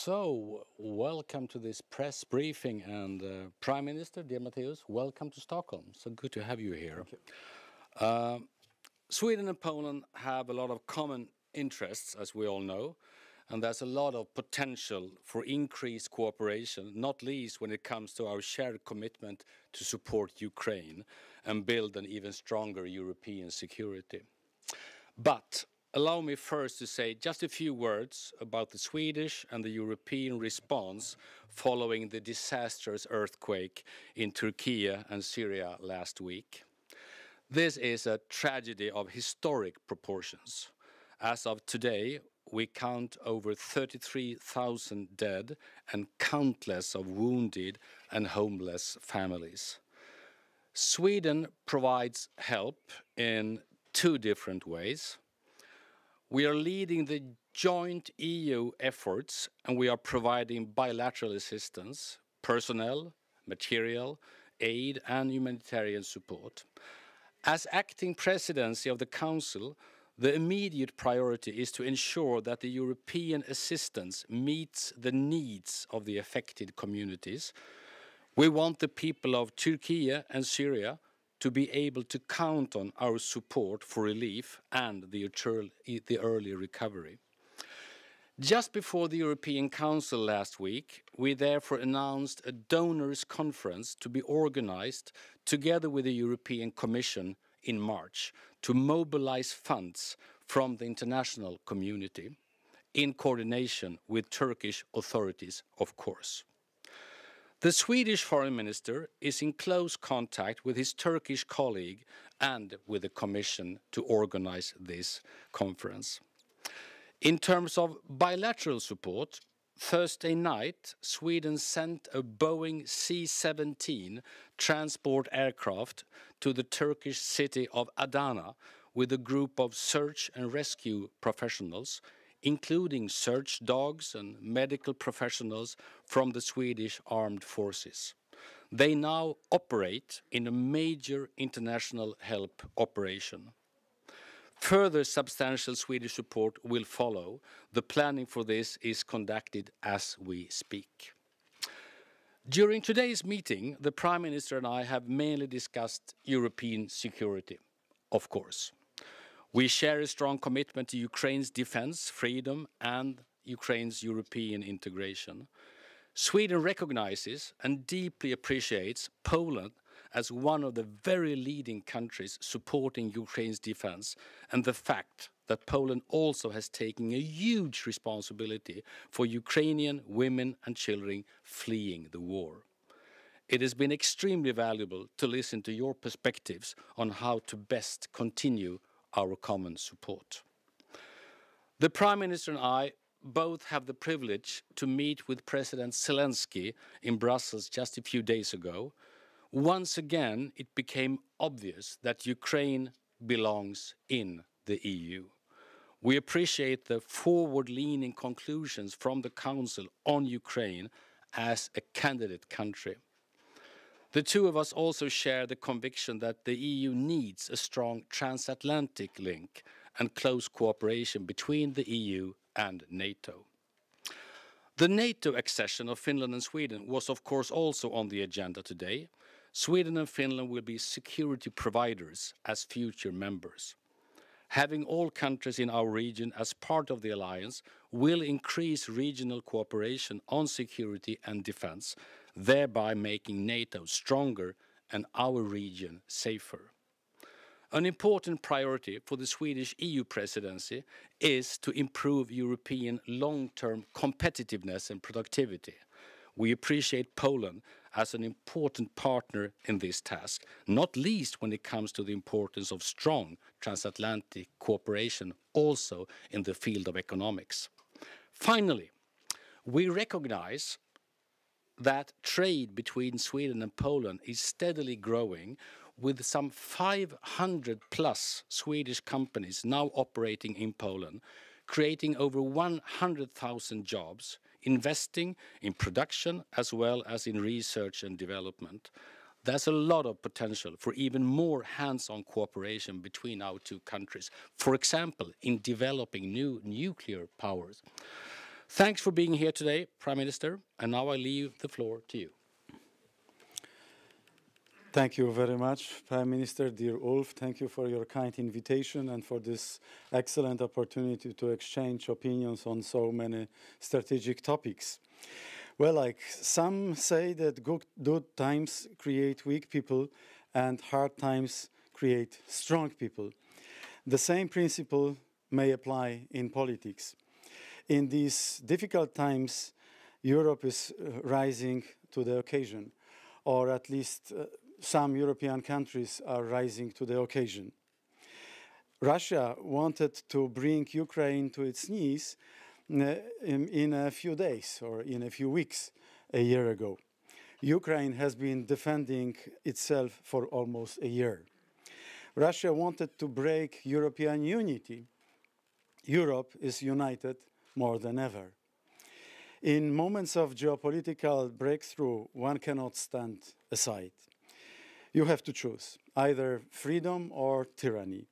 So, welcome to this press briefing, and Prime Minister, dear Mateusz, welcome to Stockholm. So good to have you here. Thank you. Sweden and Poland have a lot of common interests, as we all know, and there's a lot of potential for increased cooperation, not least when it comes to our shared commitment to support Ukraine and build an even stronger European security. But allow me first to say just a few words about the Swedish and the European response following the disastrous earthquake in Turkey and Syria last week. This is a tragedy of historic proportions. As of today, we count over 33,000 dead and countless of wounded and homeless families. Sweden provides help in two different ways. We are leading the joint EU efforts, and we are providing bilateral assistance, personnel, material, aid and humanitarian support. As acting presidency of the Council, the immediate priority is to ensure that the European assistance meets the needs of the affected communities. We want the people of Turkey and Syria to be able to count on our support for relief and the early recovery. Just before the European Council last week, we therefore announced a donors conference to be organized together with the European Commission in March to mobilize funds from the international community in coordination with Turkish authorities, of course. The Swedish Foreign Minister is in close contact with his Turkish colleague and with the Commission to organize this conference. In terms of bilateral support, Thursday night, Sweden sent a Boeing C-17 transport aircraft to the Turkish city of Adana with a group of search and rescue professionals, including search dogs and medical professionals from the Swedish Armed Forces. They now operate in a major international help operation. Further substantial Swedish support will follow. The planning for this is conducted as we speak. During today's meeting, the Prime Minister and I have mainly discussed European security, of course. We share a strong commitment to Ukraine's defense, freedom, and Ukraine's European integration. Sweden recognizes and deeply appreciates Poland as one of the very leading countries supporting Ukraine's defense, and the fact that Poland also has taken a huge responsibility for Ukrainian women and children fleeing the war. It has been extremely valuable to listen to your perspectives on how to best continue our common support. The Prime Minister and I both have the privilege to meet with President Zelensky in Brussels just a few days ago. Once again, it became obvious that Ukraine belongs in the EU. We appreciate the forward-leaning conclusions from the Council on Ukraine as a candidate country. The two of us also share the conviction that the EU needs a strong transatlantic link and close cooperation between the EU and NATO. The NATO accession of Finland and Sweden was of course also on the agenda today. Sweden and Finland will be security providers as future members. Having all countries in our region as part of the alliance will increase regional cooperation on security and defense, thereby making NATO stronger and our region safer. An important priority for the Swedish EU presidency is to improve European long-term competitiveness and productivity. We appreciate Poland as an important partner in this task, not least when it comes to the importance of strong transatlantic cooperation also in the field of economics. Finally, we recognize that trade between Sweden and Poland is steadily growing, with some 500 plus Swedish companies now operating in Poland, creating over 100,000 jobs, investing in production as well as in research and development. There's a lot of potential for even more hands-on cooperation between our two countries, for example, in developing new nuclear powers. Thanks for being here today, Prime Minister, and now I leave the floor to you. Thank you very much, Prime Minister, dear Ulf. Thank you for your kind invitation and for this excellent opportunity to exchange opinions on so many strategic topics. Well, like some say that good times create weak people and hard times create strong people. The same principle may apply in politics. In these difficult times, Europe is rising to the occasion, or at least some European countries are rising to the occasion. Russia wanted to bring Ukraine to its knees in a few days or in a few weeks a year ago. Ukraine has been defending itself for almost a year. Russia wanted to break European unity. Europe is united more than ever. In moments of geopolitical breakthrough, one cannot stand aside. You have to choose either freedom or tyranny,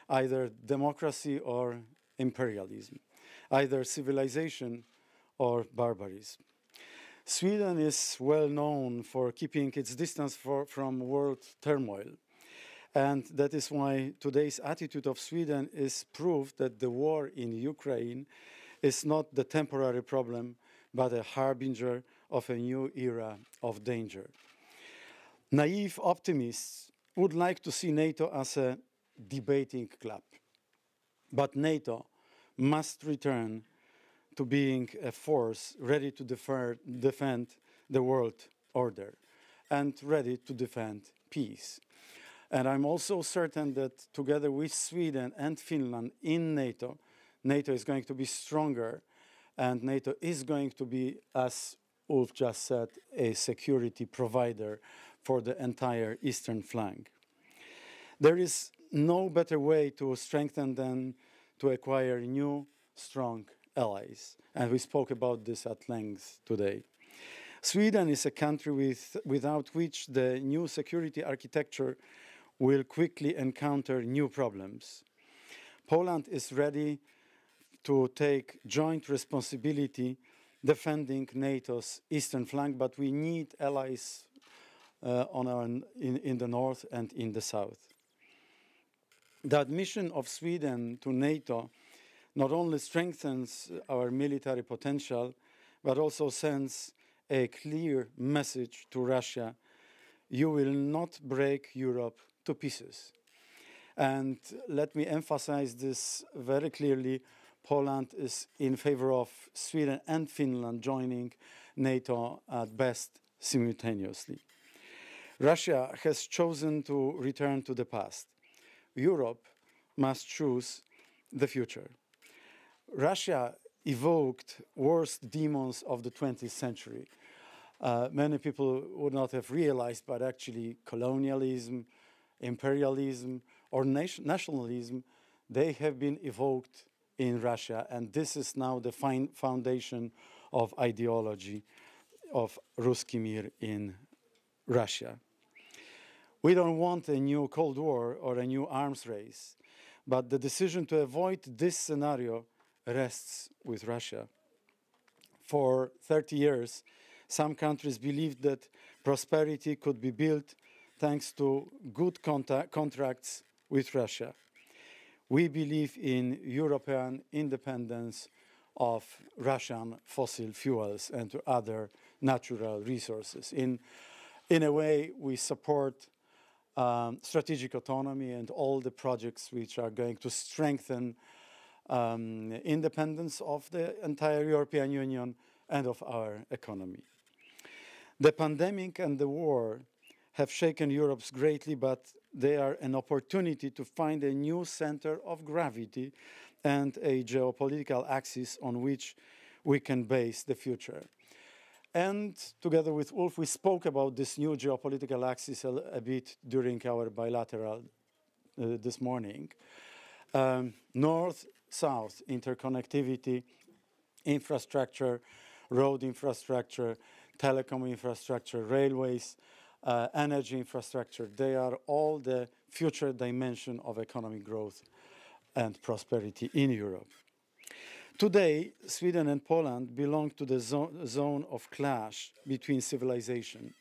either democracy or imperialism, either civilization or barbarism. Sweden is well known for keeping its distance from world turmoil. And that is why today's attitude of Sweden is proof that the war in Ukraine is not the temporary problem, but a harbinger of a new era of danger. Naive optimists would like to see NATO as a debating club. But NATO must return to being a force ready to defend the world order and ready to defend peace. And I'm also certain that together with Sweden and Finland in NATO, NATO is going to be stronger, and NATO is going to be, as Ulf just said, a security provider for the entire eastern flank. There is no better way to strengthen than to acquire new, strong allies. And we spoke about this at length today. Sweden is a country without which the new security architecture will quickly encounter new problems. Poland is ready to take joint responsibility defending NATO's eastern flank, but we need allies in the north and in the south. The admission of Sweden to NATO not only strengthens our military potential, but also sends a clear message to Russia: you will not break Europe to pieces. And let me emphasize this very clearly: Poland is in favor of Sweden and Finland joining NATO at best simultaneously. Russia has chosen to return to the past. Europe must choose the future. Russia evoked worst demons of the 20th century. Many people would not have realized, but actually colonialism, imperialism, or nationalism, they have been evoked in Russia, and this is now the foundation of ideology of Ruski Mir in Russia. We don't want a new Cold War or a new arms race, but the decision to avoid this scenario rests with Russia. For 30 years, some countries believed that prosperity could be built thanks to good contracts with Russia. We believe in European independence of Russian fossil fuels and other natural resources. In a way, we support strategic autonomy and all the projects which are going to strengthen independence of the entire European Union and of our economy. The pandemic and the war have shaken Europe greatly, but they are an opportunity to find a new center of gravity and a geopolitical axis on which we can base the future. And together with Ulf, we spoke about this new geopolitical axis a bit during our bilateral this morning. North-south interconnectivity, infrastructure, road infrastructure, telecom infrastructure, railways, energy infrastructure, they are all the future dimension of economic growth and prosperity in Europe. Today, Sweden and Poland belong to the zone of clash between civilization.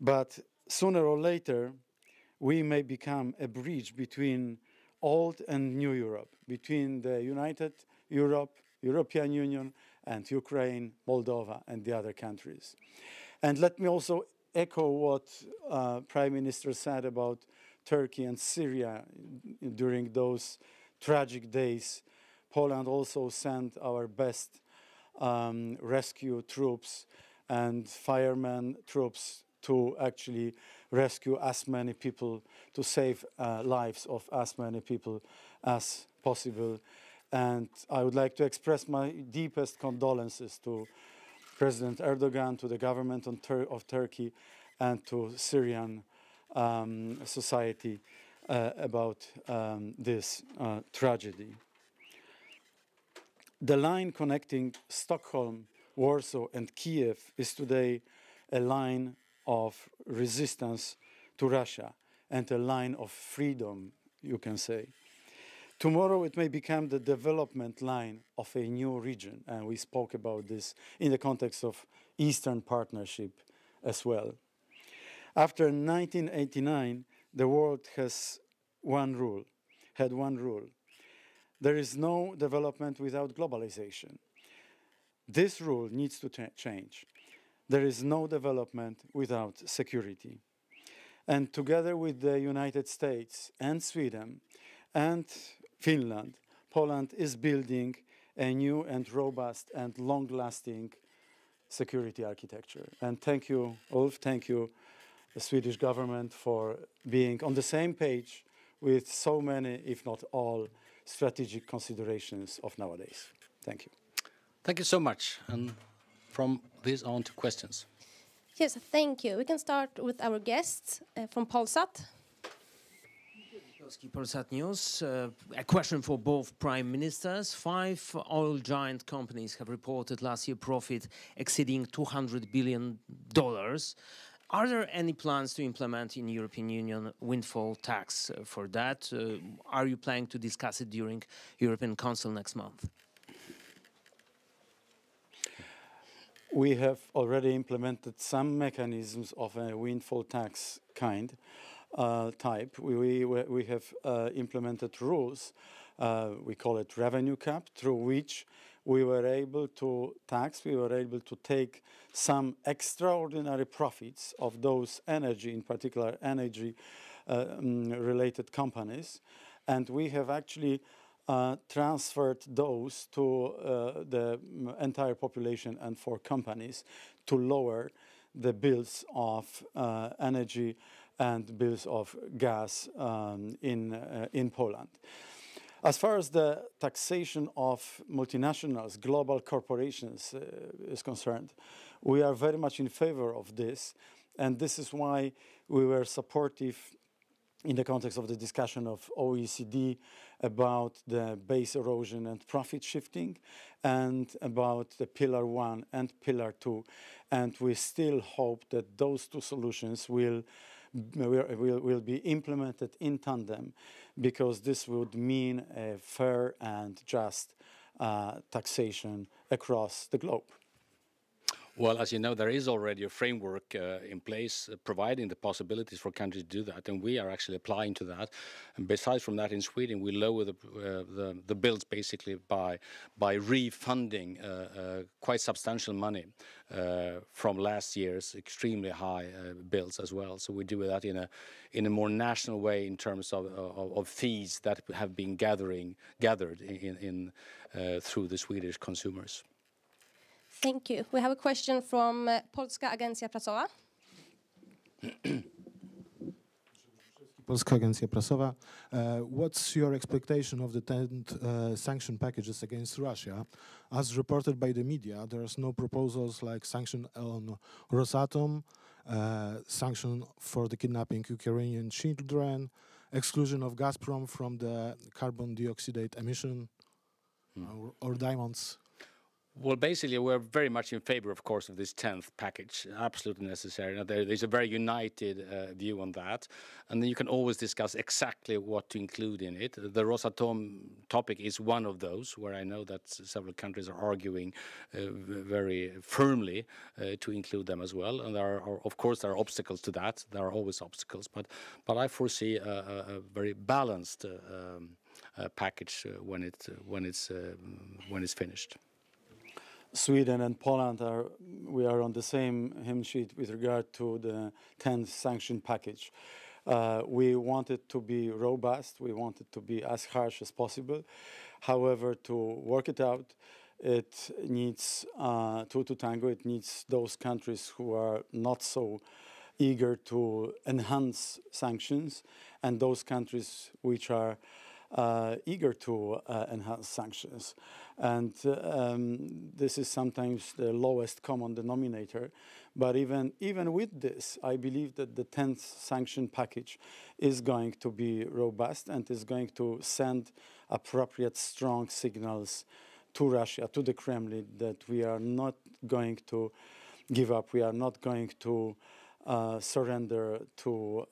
But sooner or later, we may become a bridge between old and new Europe, between the United European Union and Ukraine, Moldova, and the other countries. And let me also echo what Prime Minister said about Turkey and Syria during those tragic days. Poland also sent our best rescue troops and firemen troops to actually rescue as many people, to save lives of as many people as possible. And I would like to express my deepest condolences to President Erdogan, to the government of Turkey, and to Syrian society about this tragedy. The line connecting Stockholm, Warsaw, and Kiev is today a line of resistance to Russia and a line of freedom, you can say. Tomorrow it may become the development line of a new region, and we spoke about this in the context of Eastern Partnership as well. After 1989, the world had one rule. There is no development without globalization. This rule needs to change. There is no development without security. And together with the United States and Sweden and Finland, Poland is building a new and robust and long-lasting security architecture. And thank you, Ulf, thank you, the Swedish government, for being on the same page with so many, if not all, strategic considerations of nowadays. Thank you. Thank you so much. And from this on to questions. Yes, thank you. We can start with our guests from Polsat. Polsat News. A question for both prime ministers. 5 oil giant companies have reported last year profit exceeding $200 billion. Are there any plans to implement in European Union windfall tax for that? Are you planning to discuss it during European Council next month? We have already implemented some mechanisms of a windfall tax type. We have implemented rules, we call it revenue cap, through which we were able to take some extraordinary profits of those in particular energy related companies, and we have actually transferred those to the entire population and for companies to lower the bills of energy and bills of gas in Poland. As far as the taxation of multinationals, global corporations is concerned, we are very much in favor of this, and this is why we were supportive in the context of the discussion of OECD about the base erosion and profit shifting, and about the Pillar 1 and Pillar 2. And we still hope that those two solutions will be implemented in tandem, because this would mean a fair and just taxation across the globe. Well, as you know, there is already a framework in place providing the possibilities for countries to do that, and we are actually applying to that. And besides from that, in Sweden, we lower the bills basically by refunding quite substantial money from last year's extremely high bills as well. So we do that in a more national way in terms of fees that have been gathered through the Swedish consumers. Thank you. We have a question from Polska Agencja Prasowa. Polska Agencja Prasowa. What's your expectation of the 10th sanction packages against Russia? As reported by the media, there's no proposals like sanction on Rosatom, sanction for the kidnapping Ukrainian children, exclusion of Gazprom from the carbon dioxide emission, or diamonds. Well, basically, we're very much in favor, of course, of this 10th package. Absolutely necessary. Now, there's a very united view on that. And then you can always discuss exactly what to include in it. The Rosatom topic is one of those, where I know that several countries are arguing very firmly to include them as well. And of course, there are obstacles to that. There are always obstacles. But I foresee a very balanced package when it's finished. Sweden and Poland we are on the same hymn sheet with regard to the 10th sanction package. We want it to be robust. We want it to be as harsh as possible. However, to work it out, it needs two to tango. It needs those countries who are not so eager to enhance sanctions, and those countries which are eager to enhance sanctions. And this is sometimes the lowest common denominator. But even with this, I believe that the 10th sanction package is going to be robust and is going to send appropriate strong signals to Russia, to the Kremlin, that we are not going to give up, we are not going to surrender to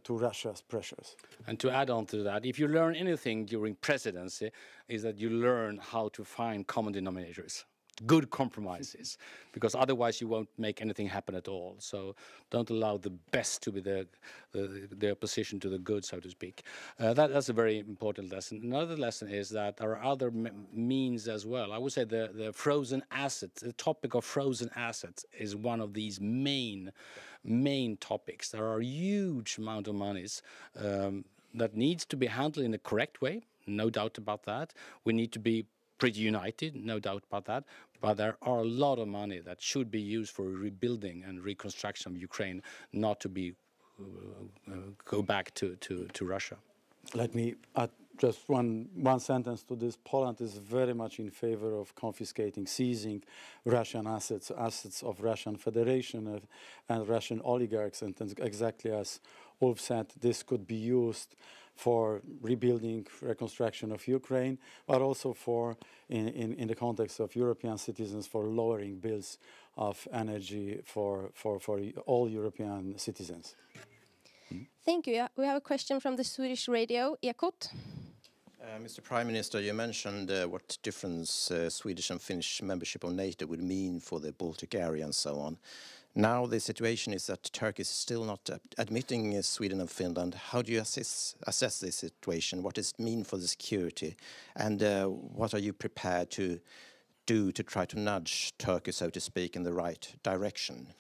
Russia's pressures. And to add on to that, if you learn anything during presidency, is that you learn how to find common denominators, good compromises, because otherwise you won't make anything happen at all. So don't allow the best to be the opposition to the good, so to speak. That's a very important lesson. Another lesson is that there are other means as well. I would say the frozen assets, the topic of frozen assets is one of these main topics. There are a huge amount of monies that needs to be handled in a correct way, no doubt about that. We need to be pretty united, no doubt about that, but there are a lot of money that should be used for rebuilding and reconstruction of Ukraine, not to be go back to Russia. Let me add just one sentence to this. Poland is very much in favor of confiscating, seizing Russian assets of Russian Federation and Russian oligarchs, and exactly as Ulf said, this could be used for rebuilding, reconstruction of Ukraine, but also for, in the context of European citizens, for lowering bills of energy for all European citizens. Thank you. We have a question from the Swedish radio, Ekot. Mr. Prime Minister, you mentioned what difference Swedish and Finnish membership of NATO would mean for the Baltic area and so on. Now the situation is that Turkey is still not admitting Sweden and Finland. How do you assess this situation? What does it mean for the security? And what are you prepared to do to try to nudge Turkey, so to speak, in the right direction?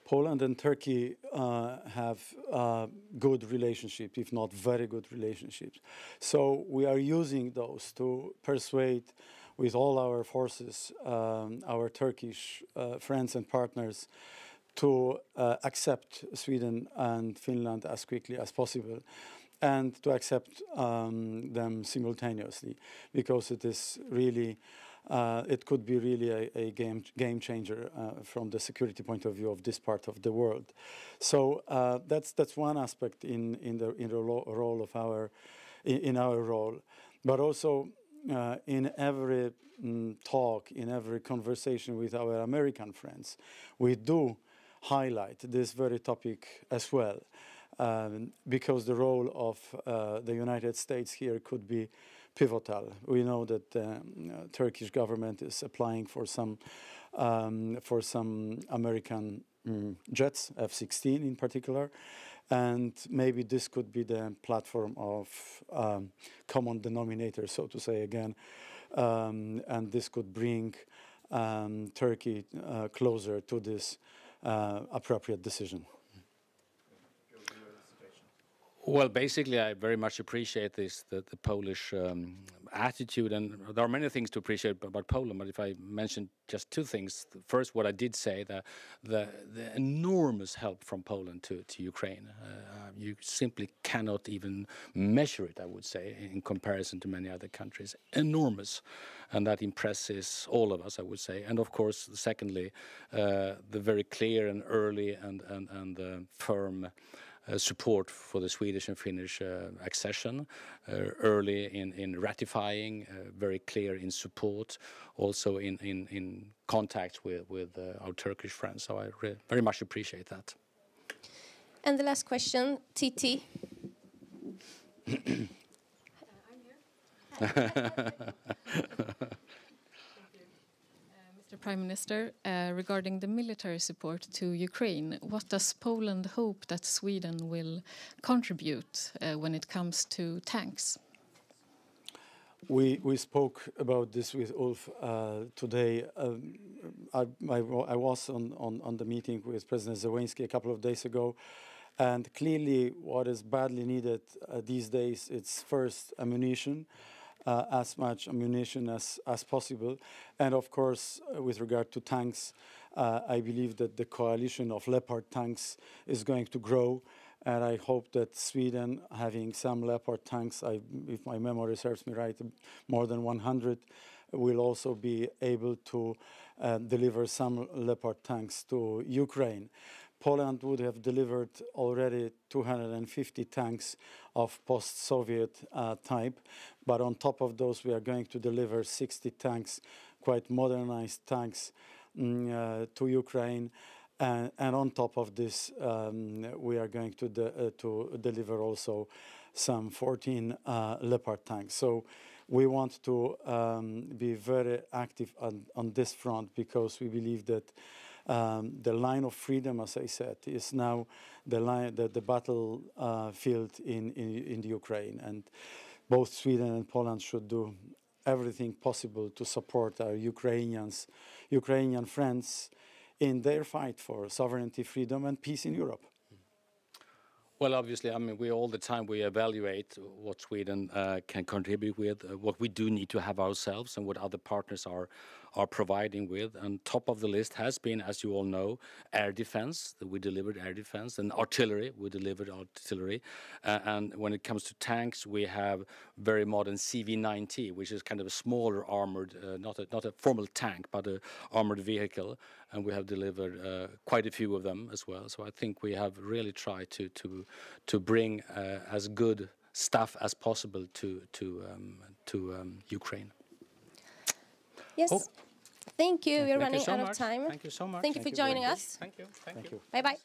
Poland and Turkey have good relationships, if not very good relationships. So we are using those to persuade with all our forces, our Turkish friends and partners, to accept Sweden and Finland as quickly as possible, and to accept them simultaneously, because it is really, it could be really a game changer from the security point of view of this part of the world. So that's one aspect in the role of our role, but also. In every talk, in every conversation with our American friends, we do highlight this very topic as well, because the role of the United States here could be pivotal. We know that the Turkish government is applying for some American jets, F-16 in particular, and maybe this could be the platform of common denominator, so to say again, and this could bring Turkey closer to this appropriate decision. Well, basically, I very much appreciate the Polish attitude, and there are many things to appreciate about Poland. But if I mention just two things, first, what I did say, the enormous help from Poland to Ukraine, you simply cannot even measure it. I would say, in comparison to many other countries, enormous, and that impresses all of us, I would say. And of course, secondly, the very clear and early and firm support for the Swedish and Finnish accession, early in ratifying, very clear in support, also in contact with our Turkish friends. So I very much appreciate that. And the last question, TT. Mr. Prime Minister, regarding the military support to Ukraine, what does Poland hope that Sweden will contribute when it comes to tanks? We spoke about this with Ulf today. I was on the meeting with President Zelensky a couple of days ago, and clearly what is badly needed these days, it's first ammunition, as much ammunition as possible. And of course, with regard to tanks, I believe that the coalition of Leopard tanks is going to grow. And I hope that Sweden, having some Leopard tanks, if my memory serves me right, more than 100, will also be able to deliver some Leopard tanks to Ukraine. Poland would have delivered already 250 tanks of post-Soviet type, but on top of those we are going to deliver 60 tanks, quite modernized tanks to Ukraine. And on top of this, we are going to deliver also some 14 Leopard tanks. So we want to be very active on this front, because we believe that the line of freedom, as I said, is now the battlefield in the Ukraine. And both Sweden and Poland should do everything possible to support our Ukrainian friends in their fight for sovereignty, freedom, and peace in Europe. Well, obviously, I mean, all the time we evaluate what Sweden can contribute with, what we do need to have ourselves, and what other partners are providing with. And top of the list has been, as you all know, air defense. We delivered air defense, and artillery. We delivered artillery. And when it comes to tanks, we have very modern CV-90, which is kind of a smaller armored, not a formal tank, but an armored vehicle. And we have delivered quite a few of them as well. So I think we have really tried to bring as good stuff as possible to Ukraine. Yes. Oh. Thank you. We're Thank running you so out of much. time. Thank you so much. Thank you for joining us. Thank you. Thank you. Bye-bye.